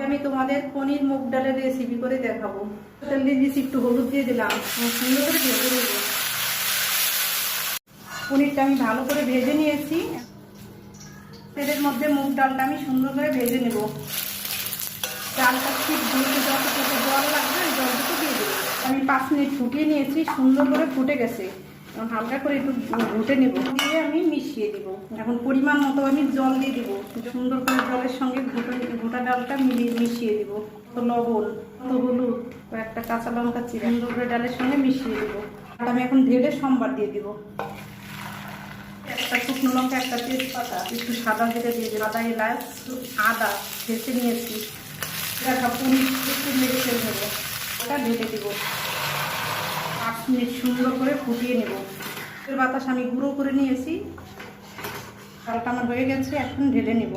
আমি তোমাদের পনির মুগ ডালের রেসিপি করে দেখাবো। তেল দিয়ে দিয়েছি, একটু হলুদ দিয়ে দিলাম, সুন্দর করে ভেজে নেব। পনিরটা আমি ভালো করে ভেজে নিয়েছি। তেলের মধ্যে মুগ ডালটা আমি সুন্দর করে ভেজে নেব। ডালটা ঠিক দিয়ে যতটুকু জল লাগবে ওই জলটুকু দিয়ে দেবো। আমি 5 মিনিট ফুটিয়ে নিয়েছি, সুন্দর করে ফুটে গেছে। হালকা করে একটু ঘুটে নেব, দিয়ে আমি মিশিয়ে দিব। এখন পরিমাণ মতো আমি জল দিয়ে দিব। সুন্দর করে জলের সঙ্গে গোটা ডালটা মিশিয়ে দিব। তো লবণ, তো হলুদ, একটা কাঁচা লঙ্কা চিড়ে সুন্দর করে ডালের সঙ্গে মিশিয়ে দিব। আমি এখন ঢেলে সম্বার দিয়ে দিব। একটা শুকনো লঙ্কা, একটা তেজপাতা, একটু সাদা জিরে দিয়ে দিব, আদা এলাচ, আদা ভেজে নিয়েছি। দেখা পনির একটু মেরে ফেলে দেবো, ওটা ঢেলে দিব। 5 মিনিট সুন্দর করে ফুটিয়ে নেব। বাতাস আমি গুঁড়ো করে নিয়েছি, ডালটা আমার হয়ে গেছে, এখন ঢেলে নেব।